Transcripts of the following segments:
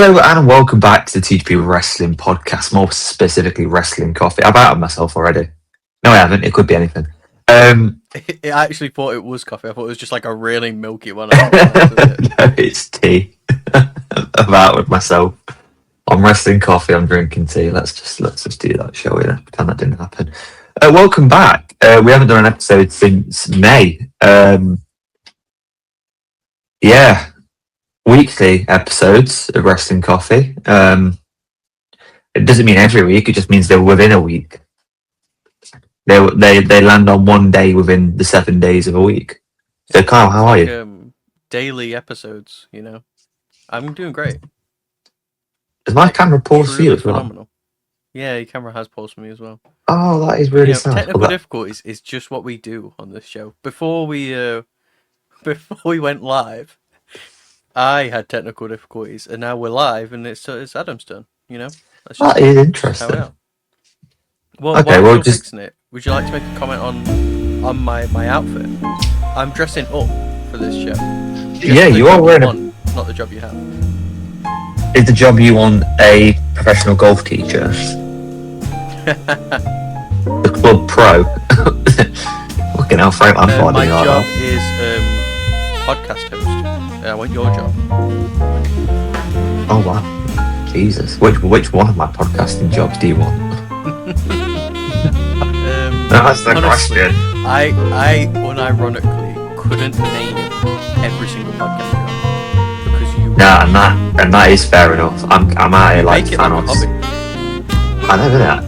Hello and welcome back to the TGP Wrestling Podcast, more specifically Wrestling Coffee. I've outed myself already. No, I haven't. It could be anything. I actually thought it was coffee. I thought it was just like a really milky one. No, it's tea. I've outed myself. I'm Wrestling Coffee. I'm drinking tea. Let's just do that, shall we? Pretend that didn't happen. Welcome back. We haven't done an episode since May. Weekly episodes of Wrestling Coffee. It doesn't mean every week. It just means they're within a week. They land on one day within the 7 days of a week. So Kyle, how are you? Daily episodes, you know. I'm doing great. Does my camera pause for you as well? Phenomenal. Yeah, your camera has paused for me as well. Oh, that is really sad. Technical difficulties is just what we do on this show. Before we went live, I had technical difficulties, and now we're live, and it's Adam's turn. You know, that is interesting. Well, okay, while you're fixing it, would you like to make a comment on my outfit? I'm dressing up for this show. Yeah, you are wearing not the job you have. Is the job you want a professional golf teacher? The club pro. Fucking hell, Frank, I'm finding my job is podcast host. I want your job. Oh wow, Jesus! Which one of my podcasting jobs do you want? That's the question. I unironically couldn't name every single podcast job because you. Nah, and that is fair enough. I'm out here like Thanos. I know that.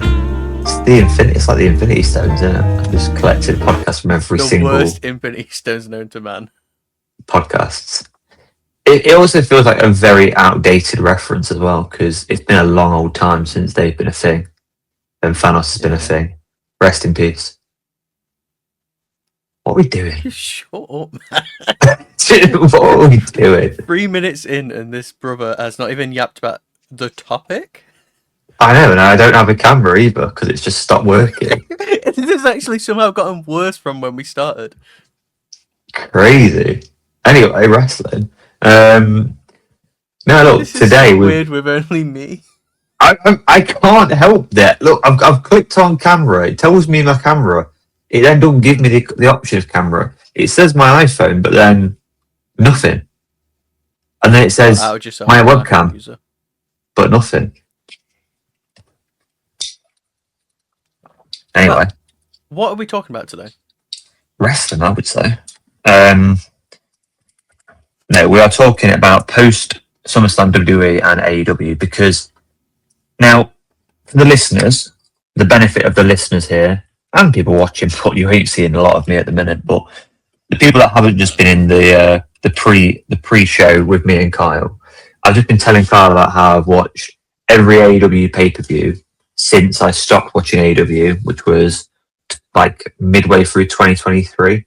It's like the Infinity Stones, isn't it? I've just collected podcasts from every single. The worst Infinity Stones known to man. Podcasts. It also feels like a very outdated reference as well, because it's been a long old time since they've been a thing, and Thanos has been a thing. Rest in peace. What are we doing? Shut up, man. What are we doing? 3 minutes in, and this brother has not even yapped about the topic. I know, and I don't have a camera either because it's just stopped working. This has actually somehow gotten worse from when we started. Crazy. Anyway, wrestling. No, look, this is today so weird with only me. I can't help that. Look, I've clicked on camera. It tells me my camera. It then doesn't give me the option of camera. It says my iPhone, but then nothing. And then it says my webcam, but nothing. Anyway, what are we talking about today? Wrestling, I would say. No, we are talking about post SummerSlam WWE and AEW because now, for the listeners, the benefit of the listeners here and people watching, but you ain't seeing a lot of me at the minute. But the people that haven't just been in the pre-show with me and Kyle, I've just been telling Kyle about how I've watched every AEW pay-per-view since I stopped watching AEW, which was like midway through 2023.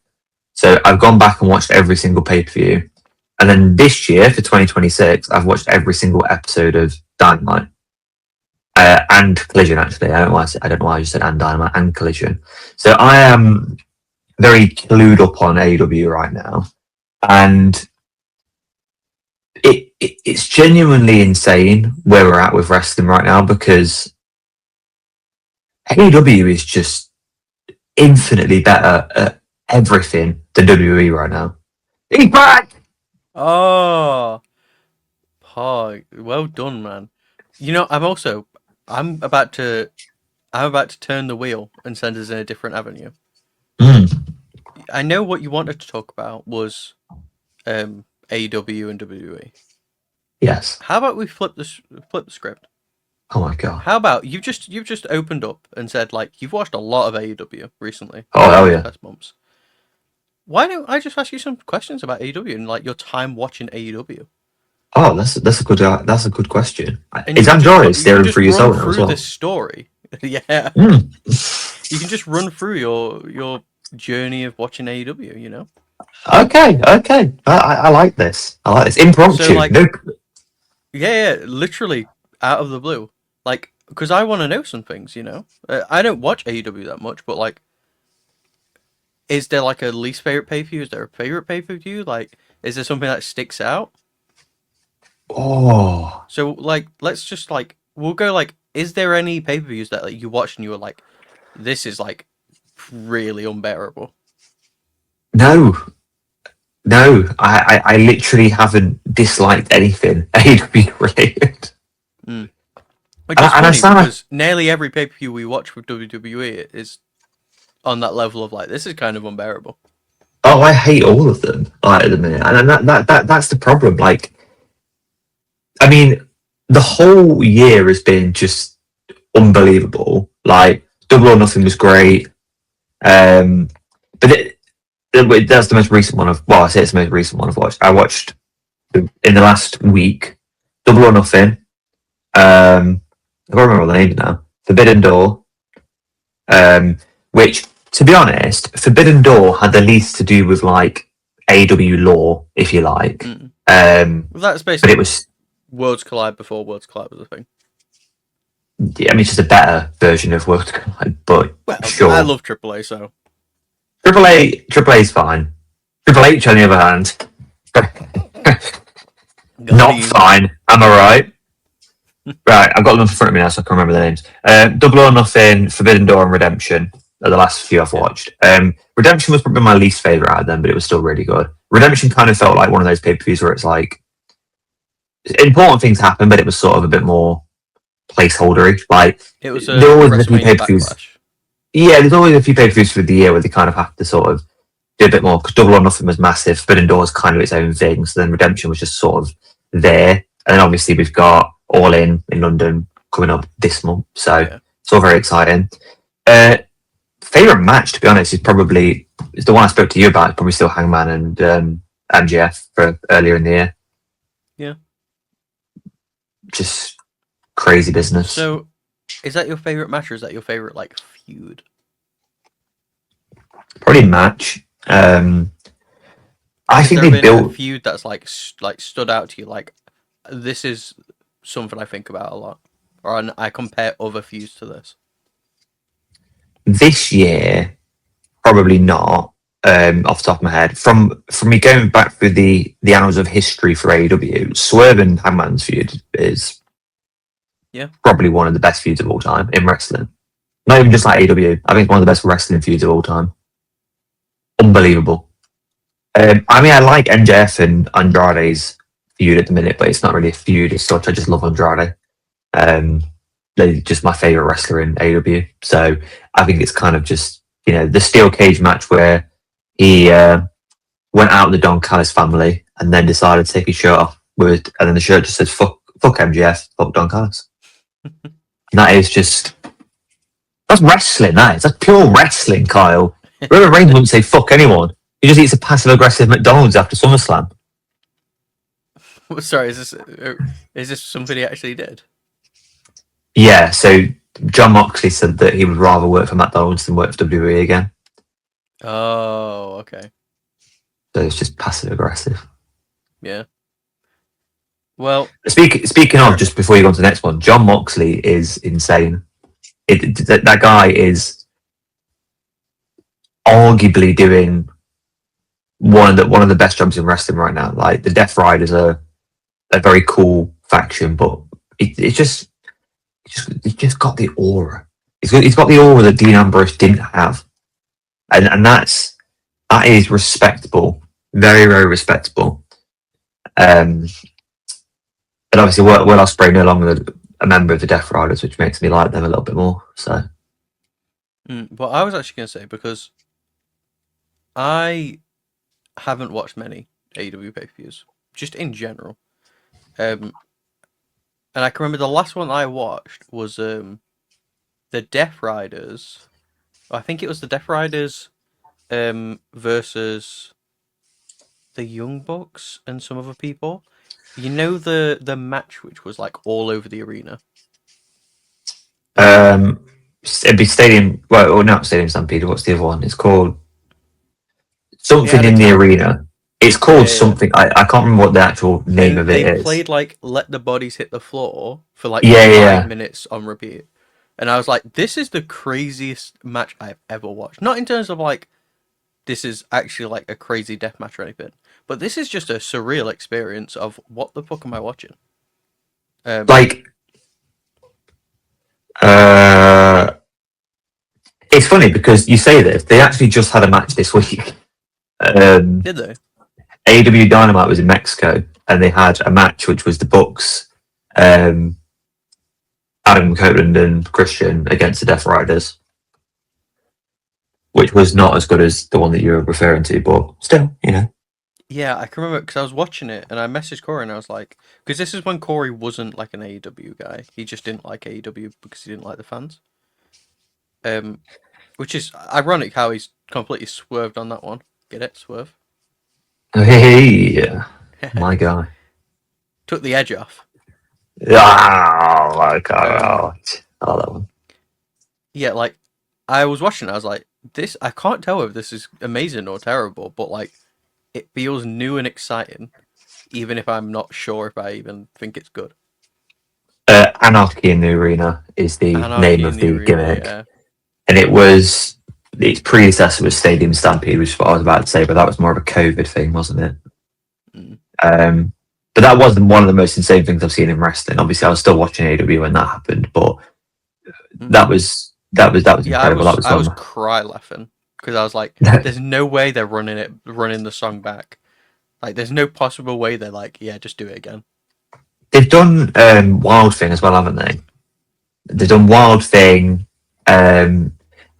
So I've gone back and watched every single pay-per-view. And then this year, for 2026, I've watched every single episode of Dynamite. And Collision, actually. I don't know why I just said and Dynamite and Collision. So I am very clued up on AEW right now. And it's genuinely insane where we're at with wrestling right now because AEW is just infinitely better at everything than WWE right now. He's back! Oh, well done, man. You know, I'm about to turn the wheel and send us in a different avenue. I know what you wanted to talk about was AEW and WWE. Yes. How about we flip the script? Oh my god. How about you've just opened up and said like you've watched a lot of AEW recently. Oh hell yeah. Past months. Why don't I just ask you some questions about AEW and like your time watching AEW? Oh, that's a good question. Is Andrade staring through your soul now as well? This story, yeah. You can just run through your journey of watching AEW. You know. Okay. I like this. Impromptu. So, like, yeah, literally out of the blue. Like, because I want to know some things. You know, I don't watch AEW that much, but like. Is there like a least favorite pay-per-view? Is there a favorite pay-per-view? Like, is there something that sticks out? Oh So like, let's just like we'll go like, is there any pay-per-views that like, you watched and you were like, this is like really unbearable? no, no, I literally haven't disliked anything AEW related. Mm. Which is And I funny sound like, because nearly every pay-per-view we watch with WWE is on that level of like, this is kind of unbearable. oh, I hate all of them like, at the minute, and that's the problem. Like, I mean, the whole year has been just unbelievable. Like, Double or Nothing was great, but that's the most recent one I've. Well, I say it's the most recent one I've watched. I watched in the last week Double or Nothing. I can't remember all the names now. Forbidden Door, which, to be honest, Forbidden Door had the least to do with like AW law, if you like. Mm. Well, that's basically, but it was. Worlds Collide before Worlds Collide was a thing. Yeah, I mean, it's just a better version of World Collide, but well, sure. I love AAA, so AAA is fine. Triple H, on the other hand, not fine. Am I right? Right, I've got them in front of me now, so I can remember the names. Double or Nothing, Forbidden Door, and Redemption are the last few I've watched. Redemption was probably my least favorite out of them, but it was still really good. Redemption kind of felt like one of those pay-per-views where it's like important things happen, but it was sort of a bit more placeholdery. Like, it was there always a few WrestleMania pay-per-views. Backlash. Yeah, there's always a few pay-per-views through the year where they kind of have to sort of do a bit more, because Double or Nothing was massive. Forbidden Door is kind of its own thing. So then Redemption was just sort of there. And then obviously we've got All In London coming up this month. So it's all very exciting. Favorite match, to be honest, is probably the one I spoke to you about. It's probably still Hangman and MJF for earlier in the year. Yeah. Just crazy business. So, is that your favorite match, or is that your favorite like feud? Probably match. I think they built a feud that's like stood out to you. Like, this is something I think about a lot, or I compare other feuds to this. This year, probably not. Off the top of my head, from me going back through the annals of history for AEW, Swerve and Hangman's feud is probably one of the best feuds of all time in wrestling. Not even just like AEW. I think it's one of the best wrestling feuds of all time. Unbelievable. I mean, I like MJF and Andrade's feud at the minute, but it's not really a feud as such. I just love Andrade. They're just my favorite wrestler in AEW. So I think it's kind of just, the steel cage match where he went out with the Don Callis family and then decided to take his shirt off and then the shirt just says fuck MJF, fuck Don Callis. That's wrestling, that is. That's pure wrestling, Kyle. Roman Reigns wouldn't say fuck anyone. He just eats a passive aggressive McDonald's after SummerSlam. Sorry, is this something he actually did? Yeah, so John Moxley said that he would rather work for McDonald's than work for WWE again. Oh, okay. So it's just passive aggressive. Yeah. Well, speaking of, just before you go on to the next one, John Moxley is insane. That guy is arguably doing one of the best jobs in wrestling right now. Like, the Death Riders are a very cool faction, but it's just got the aura. He's got the aura that Dean Ambrose didn't have, and that is respectable, very, very respectable. And obviously, Will Ospreay no longer a member of the Death Riders, which makes me like them a little bit more. So, but I was actually going to say, because I haven't watched many AEW pay-per-views, just in general. And I can remember the last one I watched was the Death Riders. I think it was the Death Riders versus the Young Bucks and some other people. You know the match which was like all over the arena? it'd be Stadium. Well, not Stadium Stampede. What's the other one? It's called something in the arena. It's called something. I can't remember what the actual name of it is. They played like "Let the Bodies Hit the Floor" for like 5 minutes on repeat, and I was like, "This is the craziest match I've ever watched." Not in terms of like, this is actually like a crazy death match or anything, But this is just a surreal experience of what the fuck am I watching? It's funny because you say this. They actually just had a match this week. Did they? AEW Dynamite was in Mexico, and they had a match which was the Bucks, Adam Copeland and Christian against the Death Riders, which was not as good as the one that you're referring to, but still, Yeah, I can remember because I was watching it and I messaged Corey and I was like, because this is when Corey wasn't like an AEW guy. He just didn't like AEW because he didn't like the fans. Which is ironic how he's completely swerved on that one. Get it? Swerve. Hey, my guy. Took the edge off. Oh my god, I love that one. Yeah, like I was watching it, I was like, this. I can't tell if this is amazing or terrible, but like, it feels new and exciting, even if I'm not sure if I even think it's good. Anarchy in the Arena is the name of the gimmick, yeah. and its predecessor was Stadium Stampede, which is what I was about to say, but that was more of a COVID thing, wasn't it? Mm. But that wasn't one of the most insane things I've seen in wrestling. Obviously, I was still watching AEW when that happened, but that was incredible. I was cry laughing because I was like, "There's no way they're running the song back. Like, there's no possible way they're like, yeah, just do it again." They've done Wild Thing as well, haven't they? They've done Wild Thing. I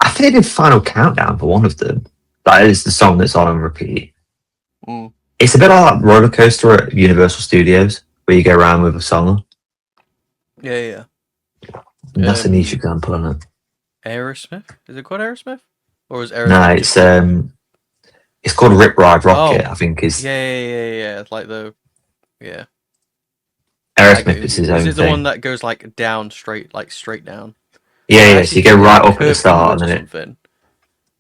think they did Final Countdown for one of them. That is the song that's on repeat. Mm. It's a bit like roller coaster at Universal Studios, where you go around with a song. Yeah. And that's a niche example, isn't it? Aerosmith? Is it called Aerosmith? Or is Aerosmith? No, it's called Rip Ride Rocket. I think is. Yeah. It's like yeah. Aerosmith is his own thing. Is it the one that goes like down straight down? Yeah. So you go right up at the start, and then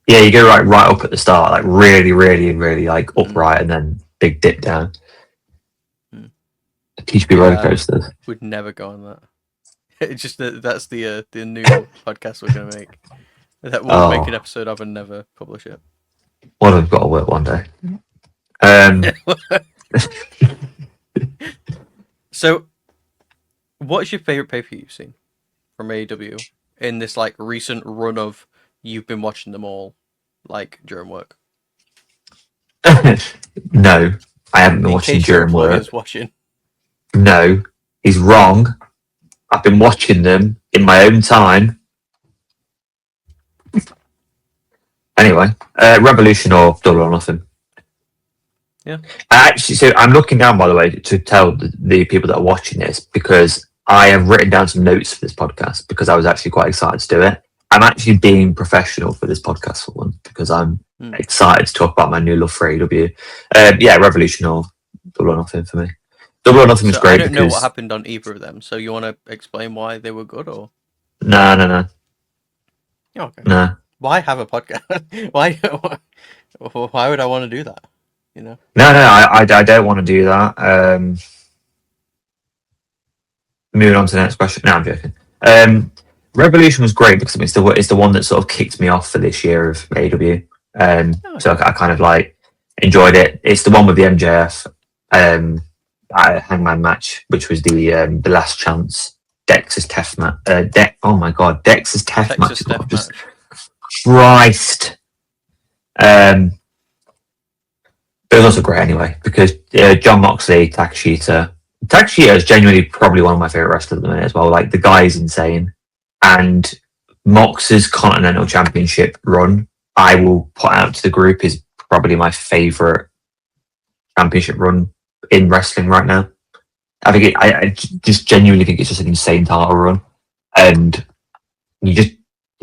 you go right up at the start, like really, really, really like upright, and then big dip down. Teach me roller coasters. Would never go on that. It's just that's the new podcast we're gonna make. That we'll make an episode of and never publish it. Well, we've got to work one day. So, what's your favorite pay-per-view you've seen from AEW in this like recent run of you've been watching them all like during work? No, I haven't been watching during work. Watching. No, he's wrong. I've been watching them in my own time. Anyway, Revolution or Double or Nothing. Yeah. So I'm looking down, by the way, to tell the people that are watching this, because I have written down some notes for this podcast because I was actually quite excited to do it. I'm actually being professional for this podcast for once because I'm excited to talk about my new love for AEW. Revolution or Double or Nothing for me. Double or Nothing was great. I don't know what happened on either of them, so you want to explain why they were good, or? No. Okay. No. Why have a podcast? Why would I want to do that? You know? No, I don't want to do that. Moving on to the next question. No, I'm joking. Revolution was great because it's the one that sort of kicked me off for this year of AEW. So I kind of like enjoyed it. It's the one with the MJF Hangman match, which was the last chance Dex's Tef match. Dex's Tef match. Christ. But it was also great anyway because John Moxley, Takashita is genuinely probably one of my favorite wrestlers at the minute as well. Like, the guy is insane, and Mox's Continental Championship run, I will put out to the group, is probably my favorite championship run in wrestling right now. I think I just genuinely think it's just an insane title run, and you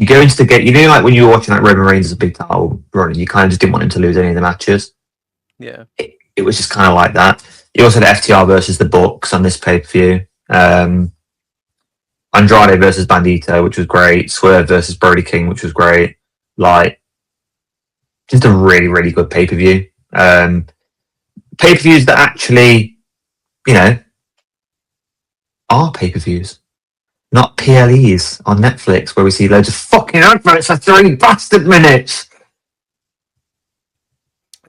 go into the gate. You know, like when you were watching like Roman Reigns as a big title run, and you kind of just didn't want him to lose any of the matches. Yeah, it was just kind of like that. You also had FTR versus the Bucks on this pay-per-view. Andrade versus Bandito, which was great. Swerve versus Brody King, which was great. Like, just a really, really good pay-per-view. Pay-per-views that actually, are pay-per-views. Not PLEs on Netflix where we see loads of fucking adverts for 3 bastard minutes.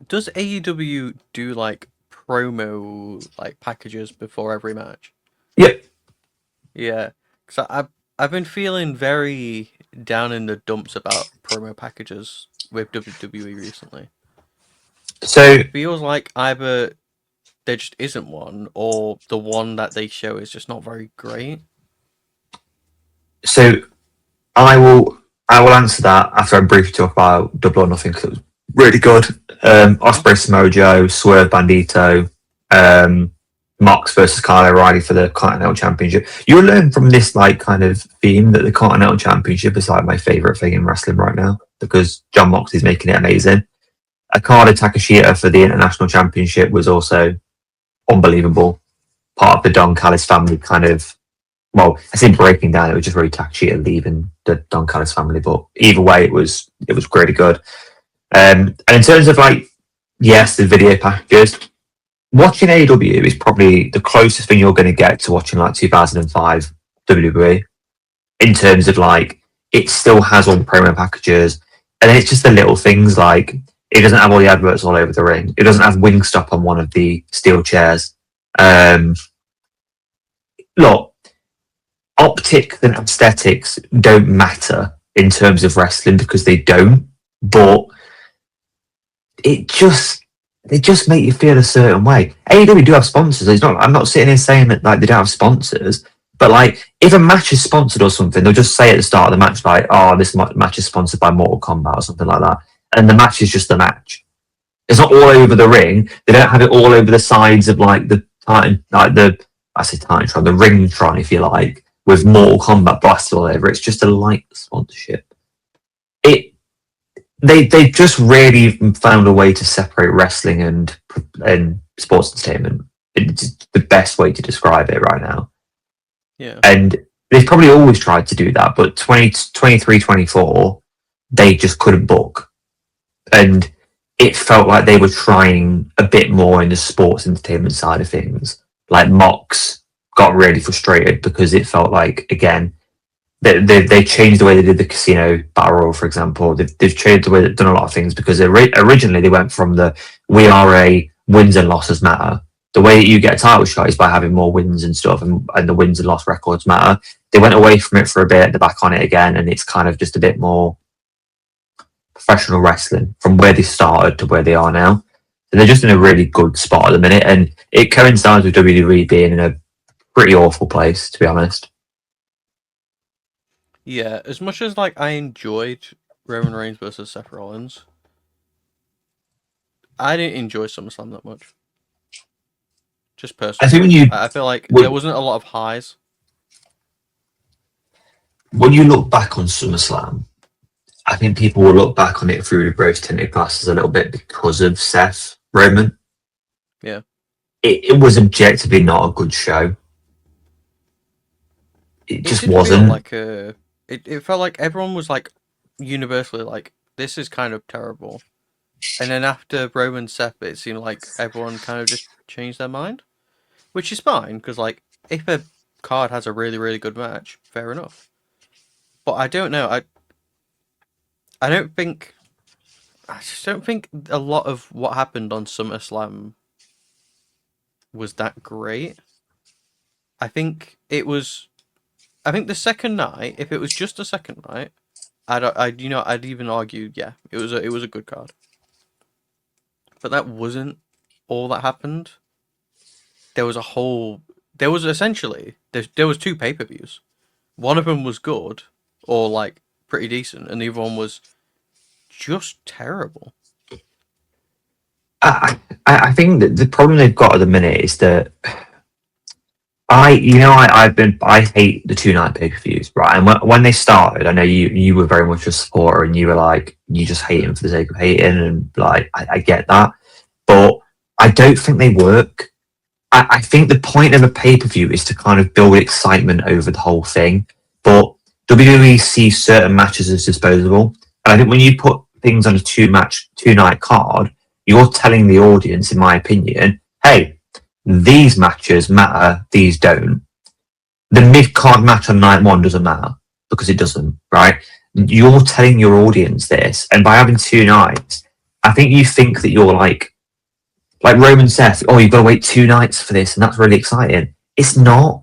Does AEW do like promo like packages before every match? Yep. Yeah, because I've been feeling very down in the dumps about promo packages with WWE recently. So, It feels like either there just isn't one, or the one that they show is just not very great. so I will answer that after I briefly talk about Double or Nothing because it was really good. Ospreay Samoa Joe, Swerve Bandito, Mox versus Kyle O'Reilly for the Continental Championship. You'll learn from this like kind of theme that the Continental Championship is like my favorite thing in wrestling right now because John Mox is making it amazing. Okada Takashita for the International Championship was also unbelievable. Part of the Don Callis family kind of, well, I say breaking down, it was just really Takashita leaving the Don Callis family, but either way, it was really good. And in terms of like, yes, the video packages, watching AEW is probably the closest thing you're going to get to watching like 2005 WWE in terms of like, it still has all the promo packages, and it's just the little things like it doesn't have all the adverts all over the ring. It doesn't have Wingstop on one of the steel chairs. Look, optics and aesthetics don't matter in terms of wrestling because they don't, but they just make you feel a certain way. AEW do have sponsors. I'm not sitting here saying that like they don't have sponsors, but like if a match is sponsored or something, they'll just say at the start of the match like, "Oh, this match is sponsored by Mortal Kombat" or something like that, and the match is just the match. It's not all over the ring. They don't have it all over the sides of like the Titan, like the Titantron, the Ringtron, if you like, with Mortal Kombat blasted all over. It's just a light sponsorship. They just really found a way to separate wrestling and sports entertainment. It's the best way to describe it right now. Yeah. And they've probably always tried to do that, but 2023, 24, they just couldn't book. And it felt like they were trying a bit more in the sports entertainment side of things. Like Mox got really frustrated because it felt like, again, they changed the way they did the casino battle royal, for example. They've changed the way they've done a lot of things because originally they went from the we are a wins and losses matter. The way that you get a title shot is by having more wins and stuff, and the wins and loss records matter. They went away from it for a bit, they're back on it again, and it's kind of just a bit more professional wrestling from where they started to where they are now. So they're just in a really good spot at the minute, and it coincides with WWE being in a pretty awful place, to be honest. Yeah, as much as like I enjoyed Roman Reigns versus Seth Rollins, I didn't enjoy SummerSlam that much. Just personally, I think I feel like there wasn't a lot of highs. When you look back on SummerSlam, I think people will look back on it through the rose-tinted glasses a little bit because of Seth Roman. Yeah, it was objectively not a good show. It just wasn't. It felt like everyone was like universally like, this is kind of terrible. And then after Roman Seth, it seemed like everyone kind of just changed their mind, which is fine because like if a card has a really really good match, fair enough. But I don't know. I just don't think a lot of what happened on SummerSlam was that great. I think the second night, if it was just the second night, I'd even argue, yeah, it was a good card. But that wasn't all that happened. There was essentially two pay-per-views. One of them was good or like pretty decent, and the other one was just terrible. I think that the problem they've got at the minute is that I hate the 2-night pay-per-views, right? And when they started, I know you were very much a supporter, and you were like, you just hate them for the sake of hating, and like I get that, but I don't think they work. I think the point of a pay-per-view is to kind of build excitement over the whole thing, but WWE sees certain matches as disposable, and I think when you put things on a 2-night card, you're telling the audience, in my opinion, hey, these matches matter, these don't. The mid-card match on night 1 doesn't matter, because it doesn't, right? You're telling your audience this, and by having 2 nights, I think you think that you're like Roman says, oh, you've got to wait 2 nights for this, and that's really exciting. It's not.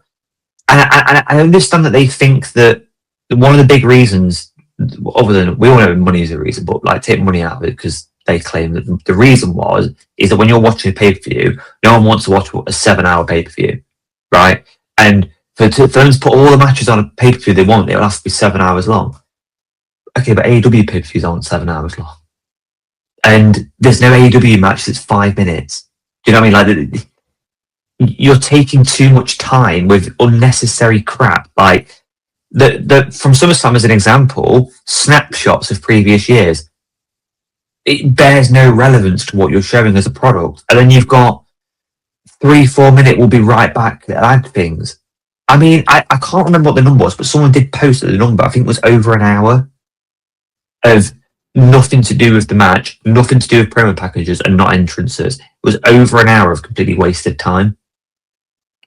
And I understand that they think that one of the big reasons, other than we all know money is a reason, but like take money out of it because they claim that the reason is that when you're watching a pay-per-view, no one wants to watch a 7-hour pay-per-view, right? And for them to put all the matches on a pay-per-view they want, it'll have to be 7 hours long. Okay, but AEW pay-per-views aren't 7 hours long. And there's no AEW match that's 5 minutes. Do you know what I mean? Like, you're taking too much time with unnecessary crap. Like, from SummerSlam as an example, snapshots of previous years. It bears no relevance to what you're showing as a product. And then you've got 3-4 minute, we'll be right back that add things. I mean, I can't remember what the number was, but someone did post the number. I think it was over an hour of nothing to do with the match, nothing to do with promo packages and not entrances. It was over an hour of completely wasted time.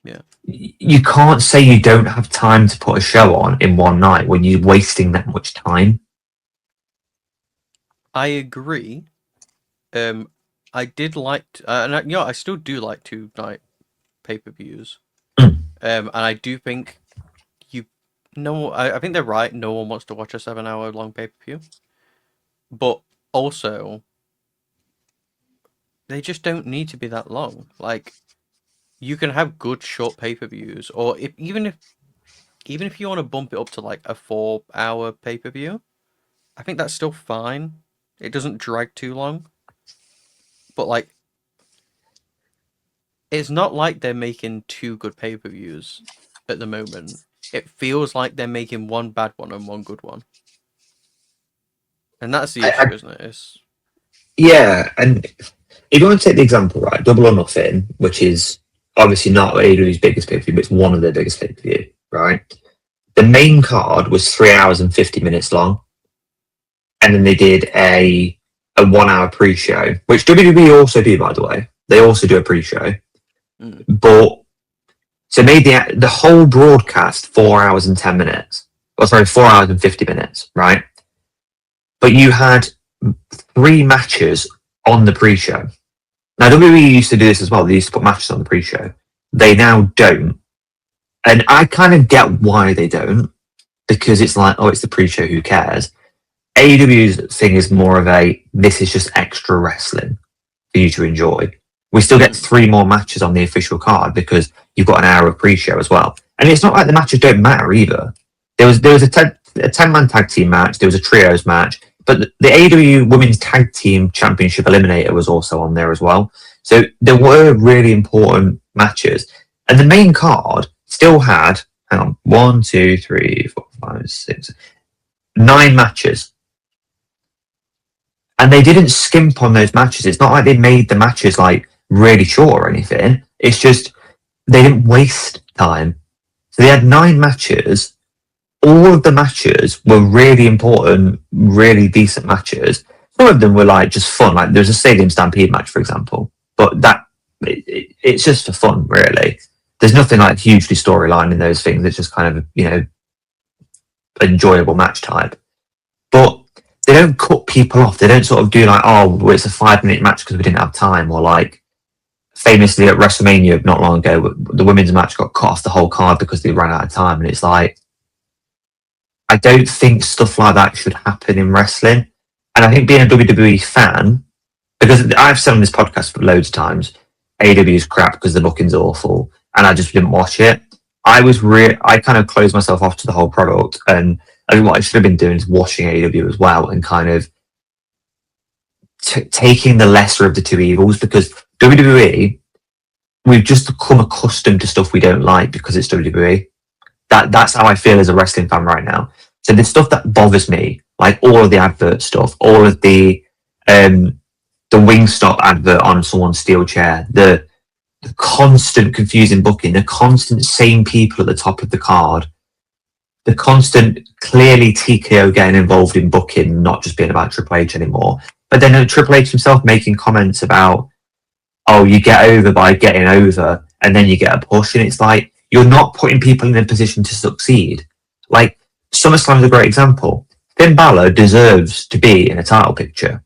Yeah. You can't say you don't have time to put a show on in one night when you're wasting that much time. I agree. I did like, and I still do like 2-night pay-per-views. And I do think I think they're right. No one wants to watch a 7-hour long pay-per-view, but also they just don't need to be that long. Like, you can have good short pay-per-views, or even if you want to bump it up to like a 4-hour pay-per-view, I think that's still fine. It doesn't drag too long. But like, it's not like they're making 2 good pay-per-views at the moment. It feels like they're making 1 bad one and 1 good one. And that's the issue, isn't it? Yeah, and if you want to take the example, right, Double or Nothing, which is obviously not AEW's biggest pay-per-view, but it's one of their biggest pay-per-view, right? The main card was 3 hours and 50 minutes long. And then they did a 1-hour pre-show, which WWE also do, by the way. They also do a pre-show. But so made the whole broadcast 4 hours and 10 minutes. Or sorry, 4 hours and 50 minutes, right? But you had 3 matches on the pre-show. Now, WWE used to do this as well. They used to put matches on the pre-show. They now don't. And I kind of get why they don't. Because it's like, oh, it's the pre-show, who cares? AEW's thing is more of this is just extra wrestling for you to enjoy. We still get 3 more matches on the official card because you've got an hour of pre-show as well. And it's not like the matches don't matter either. There was a 10-man tag team match. There was a trios match. But the AEW Women's Tag Team Championship Eliminator was also on there as well. So there were really important matches. And the main card still had, 1, 2, 3, 4, 5, 6, 9 matches. And they didn't skimp on those matches. It's not like they made the matches like really short or anything. It's just they didn't waste time. So they had 9 matches. All of the matches were really important, really decent matches. Some of them were like just fun. Like there's a Stadium Stampede match, for example. But it's just for fun, really. There's nothing like hugely storyline in those things. It's just kind of, enjoyable match type. But they don't cut people off. They don't sort of do like, oh, well, it's a 5-minute match because we didn't have time. Or like, famously at WrestleMania not long ago, the women's match got cut off the whole card because they ran out of time. And it's like, I don't think stuff like that should happen in wrestling. And I think being a WWE fan, because I've said on this podcast for loads of times, AEW is crap because the booking's awful, and I just didn't watch it. I kind of closed myself off to the whole product, and I mean, what I should have been doing is watching AEW as well and kind of taking the lesser of the 2 evils, because WWE, we've just become accustomed to stuff we don't like because it's WWE. That's how I feel as a wrestling fan right now. So the stuff that bothers me, like all of the advert stuff, all of the Wingstop advert on someone's steel chair, the constant confusing booking, the constant same people at the top of the card, the constant clearly TKO getting involved in booking, not just being about Triple H anymore. But then Triple H himself making comments about, oh, you get over by getting over, and then you get a push, and it's like, you're not putting people in a position to succeed. Like, SummerSlam is a great example. Finn Balor deserves to be in a title picture,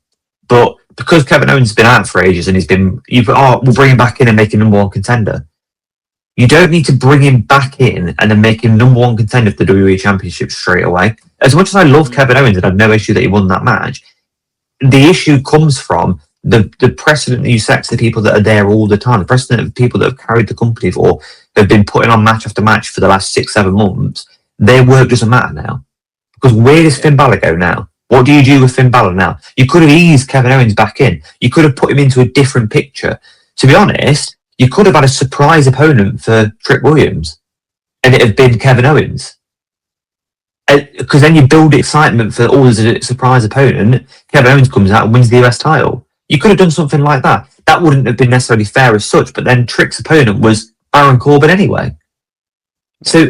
but because Kevin Owens has been out for ages and we'll bring him back in and make him number one contender. You don't need to bring him back in and then make him number one contender for the WWE Championship straight away. As much as I love Kevin Owens and I have no issue that he won that match, the issue comes from the precedent that you set to the people that are there all the time, the precedent of people that have carried the company for, have been putting on match after match for the last 6-7 months. Their work doesn't matter now. Because where does Finn Balor go now? What do you do with Finn Balor now? You could have eased Kevin Owens back in. You could have put him into a different picture. To be honest, you could have had a surprise opponent for Trick Williams, and it had been Kevin Owens. Because then you build excitement for there's a surprise opponent. Kevin Owens comes out and wins the US title. You could have done something like that. That wouldn't have been necessarily fair as such, but then Trick's opponent was Baron Corbin anyway. So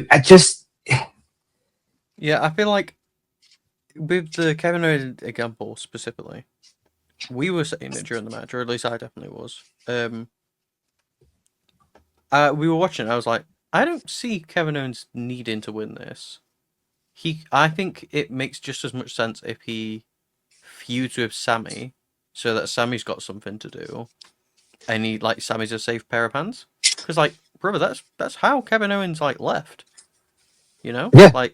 Yeah, I feel like with the Kevin Owens example specifically, we were saying it during the match, or at least I definitely was. We were watching. I was like, I don't see Kevin Owens needing to win this. I think it makes just as much sense if he feuds with Sammy, so that Sammy's got something to do, and Sammy's a safe pair of hands. Because brother, that's how Kevin Owens left. You know, Yeah.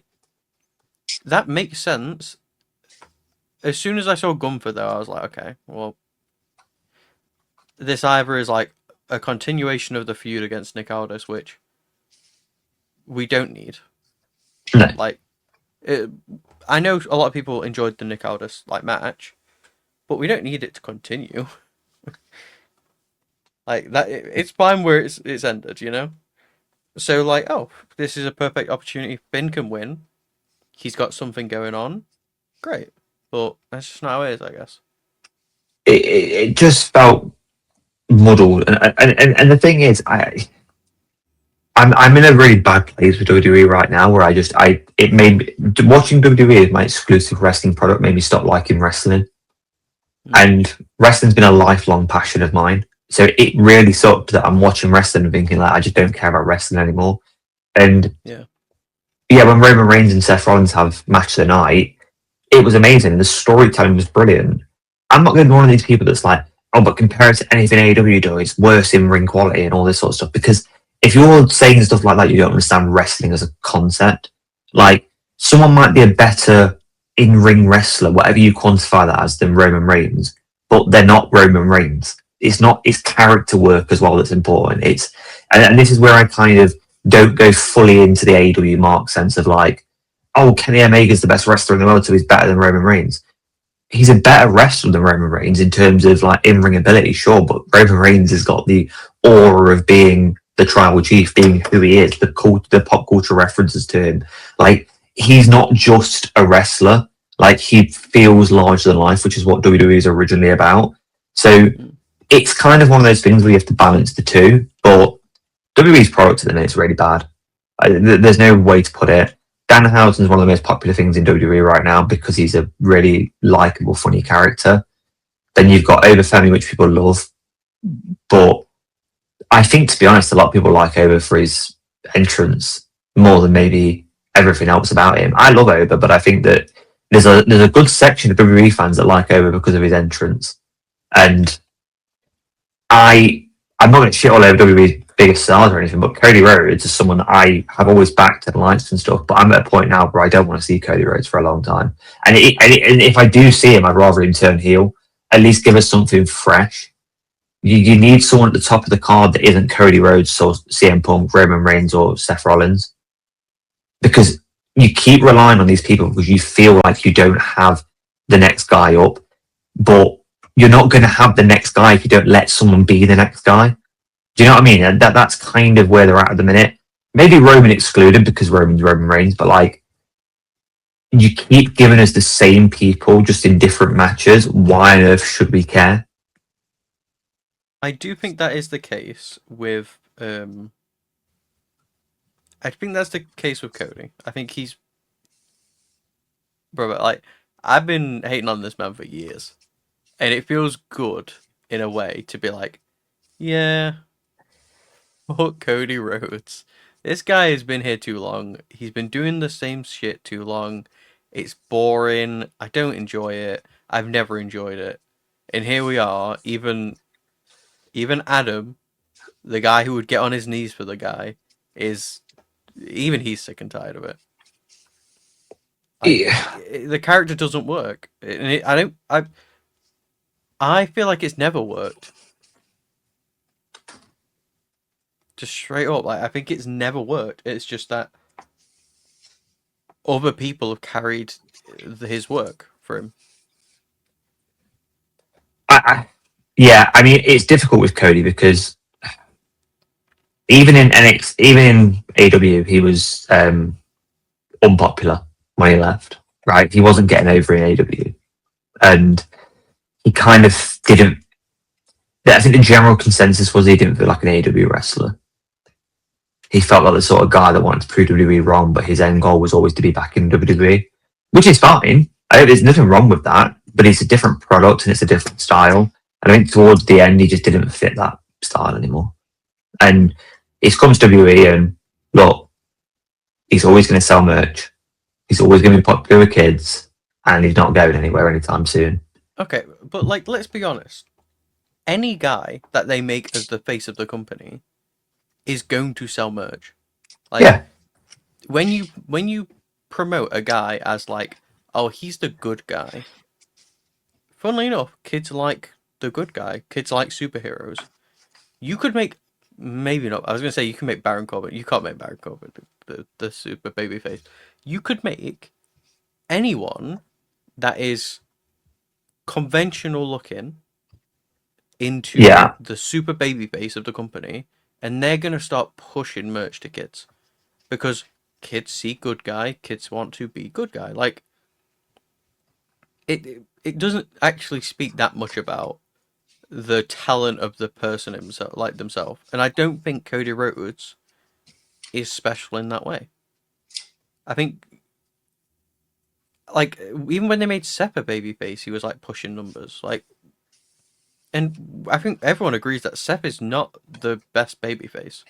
That makes sense. As soon as I saw Gunther, though, I was like, okay, well, this either is a continuation of the feud against Nick Aldis, which we don't need. No. I know a lot of people enjoyed the Nick Aldis match, but we don't need it to continue. That, it's fine where it's ended, you know. So this is a perfect opportunity. Finn can win. He's got something going on. Great. But that's just not how it is, I guess. It just felt muddled, and the thing is, I'm in a really bad place with WWE right now, where it made watching WWE as my exclusive wrestling product made me stop liking wrestling, and wrestling's been a lifelong passion of mine. So it really sucked that I'm watching wrestling and thinking I just don't care about wrestling anymore. And yeah, when Roman Reigns and Seth Rollins have match of the night, it was amazing. The storytelling was brilliant. I'm not going to be one of these people that's like, oh, but compared to anything AEW does, it's worse in ring quality and all this sort of stuff. Because if you're saying stuff like that, you don't understand wrestling as a concept. Someone might be a better in-ring wrestler, whatever you quantify that as, than Roman Reigns, but they're not Roman Reigns. It's character work as well that's important. And this is where I kind of don't go fully into the AEW mark sense of oh, Kenny Omega's the best wrestler in the world, so he's better than Roman Reigns. He's a better wrestler than Roman Reigns in terms of in-ring ability, sure, but Roman Reigns has got the aura of being the tribal chief, being who he is, the pop culture references to him. He's not just a wrestler. He feels larger than life, which is what WWE is originally about. So it's kind of one of those things where you have to balance the two, but WWE's product at the minute is really bad. There's no way to put it. Danhausen's one of the most popular things in WWE right now because he's a really likable, funny character. Then you've got Overfemi, which people love. But I think, to be honest, a lot of people like Over for his entrance more than maybe everything else about him. I love Over, but I think that there's a good section of WWE fans that like Over because of his entrance. And I'm not going to shit all over WWE's biggest stars or anything, but Cody Rhodes is someone that I have always backed and liked and stuff. But I'm at a point now where I don't want to see Cody Rhodes for a long time. And if I do see him, I'd rather him turn heel. At least give us something fresh. You need someone at the top of the card that isn't Cody Rhodes or CM Punk, Roman Reigns, or Seth Rollins. Because you keep relying on these people because you feel like you don't have the next guy up. But you're not going to have the next guy if you don't let someone be the next guy. Do you know what I mean? And that's kind of where they're at the minute. Maybe Roman excluded because Roman's Roman Reigns, but you keep giving us the same people just in different matches. Why on earth should we care? I do think that is the case with. I think that's the case with Cody. I think he's. Brother, I've been hating on this man for years. And it feels good, in a way, to be yeah, fuck Cody Rhodes. This guy has been here too long. He's been doing the same shit too long. It's boring. I don't enjoy it. I've never enjoyed it. And here we are, even Adam, the guy who would get on his knees for the guy, even he's sick and tired of it. The character doesn't work. I feel like it's never worked. Just straight up, I think it's never worked. It's just that other people have carried his work for him. Yeah, I mean, it's difficult with Cody because even in AEW, he was unpopular when he left. Right, he wasn't getting over in AEW, and he kind of didn't. I think the general consensus was he didn't feel like an AEW wrestler. He felt like the sort of guy that wanted to prove WWE wrong, but his end goal was always to be back in WWE, which is fine. There's nothing wrong with that, but it's a different product and it's a different style. And I think towards the end, he just didn't fit that style anymore. And he's come to WWE and look, he's always going to sell merch. He's always going to be popular with kids, and he's not going anywhere anytime soon. Okay, but let's be honest. Any guy that they make as the face of the company is going to sell merch. When you promote a guy as oh, he's the good guy. Funnily enough, kids like the good guy. Kids like superheroes. You could make, maybe not. I was going to say you can make Baron Corbin. You can't make Baron Corbin, the super babyface. You could make anyone that is conventional looking into the super babyface of the company, and they're going to start pushing merch to kids because kids see good guy, kids want to be good guy. It doesn't actually speak that much about the talent of the person himself, themselves. And I don't think Cody Rhodes is special in that way. I think even when they made Seth a babyface, he was pushing numbers. And I think everyone agrees that Seth is not the best babyface.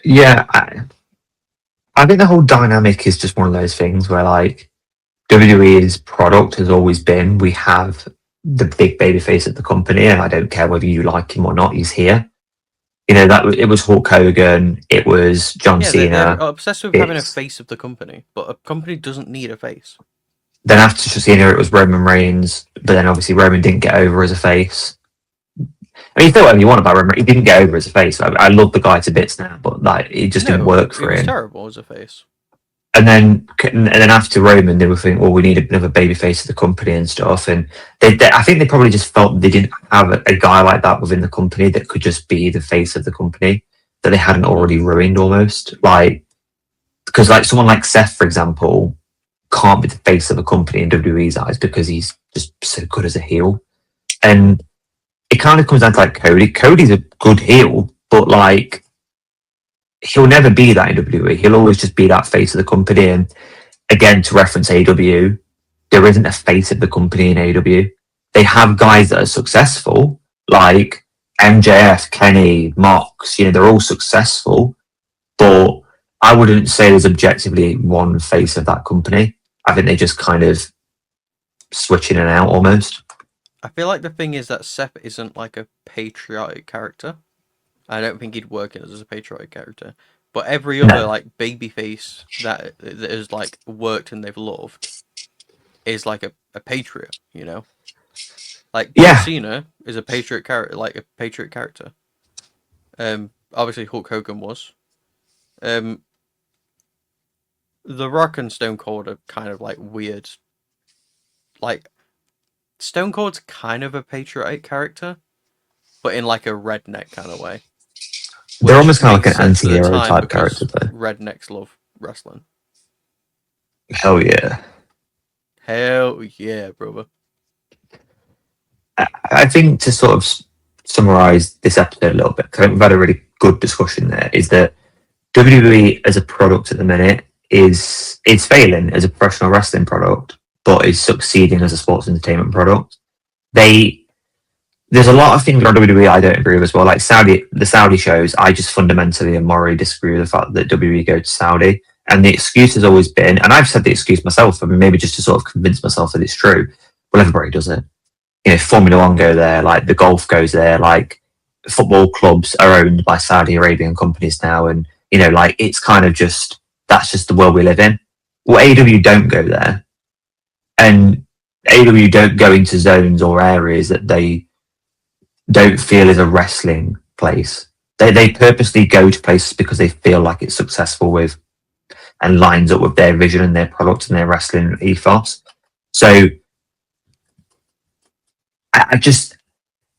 Yeah, I think the whole dynamic is just one of those things where WWE's product has always been, we have the big babyface at the company, and I don't care whether you like him or not, he's here. It was Hulk Hogan, it was John Cena. They're obsessed with having a face of the company, but a company doesn't need a face. Then after Cena, it was Roman Reigns, but then obviously Roman didn't get over as a face. I mean, you feel whatever you want about Roman, he didn't get over as a face. I love the guy to bits now, but it just didn't work for him. It was terrible as a face. And then after Roman, they were thinking, well, we need another babyface of the company and stuff. And I think they probably just felt they didn't have a guy like that within the company that could just be the face of the company, that they hadn't already ruined almost. Because someone like Seth, for example, can't be the face of a company in WWE's eyes because he's just so good as a heel. And it kind of comes down to Cody. Cody's a good heel, but he'll never be that in WWE. He'll always just be that face of the company. And again, to reference AEW, there isn't a face of the company in AEW. They have guys that are successful, like MJF, Kenny, Mox. They're all successful, but I wouldn't say there's objectively one face of that company. I think they just kind of switch in and out almost. I feel like the thing is that Seth isn't a patriotic character. I don't think he'd work in as a patriotic character. But every other babyface that has worked and they've loved is a patriot, John Cena is a patriot character, a patriot character. Obviously Hulk Hogan was. The Rock and Stone Cold are kind of weird. Stone Cold's kind of a patriotic character, but in a redneck kind of way. They're almost kind of an anti-hero type character, though. Rednecks love wrestling. Hell yeah. Hell yeah, brother. I think to sort of summarize this episode a little bit, because I think we've had a really good discussion there, is that WWE as a product at the minute is failing as a professional wrestling product, but is succeeding as a sports entertainment product. There's a lot of things on WWE I don't agree with as well. The Saudi shows, I just fundamentally and morally disagree with the fact that WWE go to Saudi. And the excuse has always been, and I've said the excuse myself, maybe just to sort of convince myself that it's true, Well, everybody does it. You know, Formula One go there, like the golf goes there, like football clubs are owned by Saudi Arabian companies now, and you know, like it's kind of just that's just the world we live in. Well, AEW don't go there, and AEW don't go into zones or areas that they don't feel is a wrestling place. They purposely go to places because they feel like it's successful with and lines up with their vision and their product and their wrestling ethos. So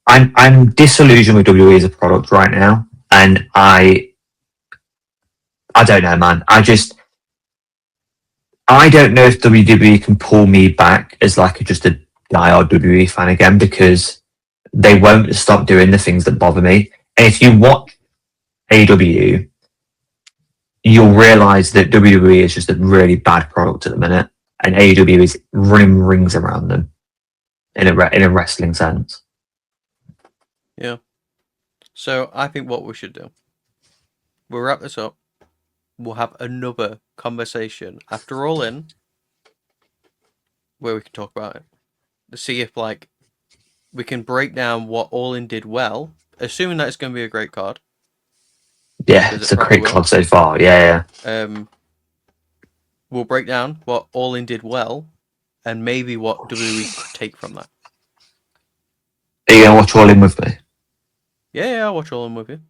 I'm disillusioned with WWE as a product right now, and I don't know, man. I don't know if WWE can pull me back as like just a diehard WWE fan again, because they won't stop doing the things that bother me. And if you watch AEW, you'll realize that WWE is just a really bad product at the minute, and AEW is running rings around them in a wrestling sense. Yeah. So I think what we should do, we'll wrap this up. We'll have another conversation after All In, where we can talk about it. To see if like we can break down what All In did well, assuming that it's going to be a great card. Yeah, it's a great card so far. Yeah. We'll break down what All In did well, and maybe what WWE could take from that. Are you gonna watch All In with me? Yeah, I'll watch All In with you.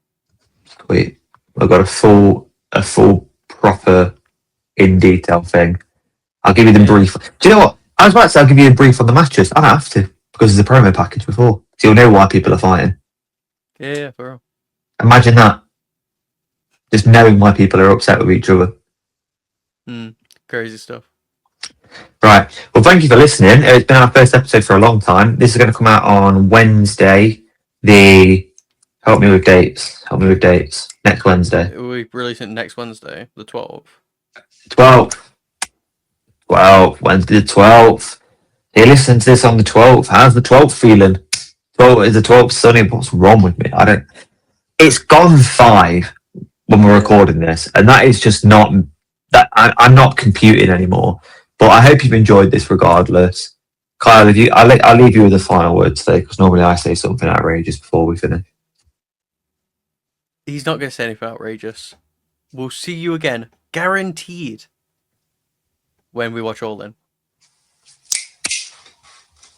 Sweet. I've got a full proper in detail thing. I'll give you the brief. Do you know what? I was about to say I'll give you a brief on the matches. I don't have to, because there's a promo package before. So you'll know why people are fighting. Yeah, for real. Imagine that. Just knowing why people are upset with each other. Crazy stuff. Right. Well, thank you for listening. It's been our first episode for a long time. This is going to come out on Wednesday. Help me with dates. Next Wednesday. We release it next Wednesday, the 12th. 12th. Wednesday the 12th. Hey, listen to this on the 12th. How's the 12th feeling? 12th is the 12th sunny. What's wrong with me? It's gone 5 when we're recording this, and that is just not that. I'm not computing anymore. But I hope you've enjoyed this regardless. Kyle, I'll leave you with the final word today, because normally I say something outrageous before we finish. He's not going to say anything outrageous. We'll see you again, guaranteed, when we watch All In.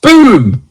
Boom!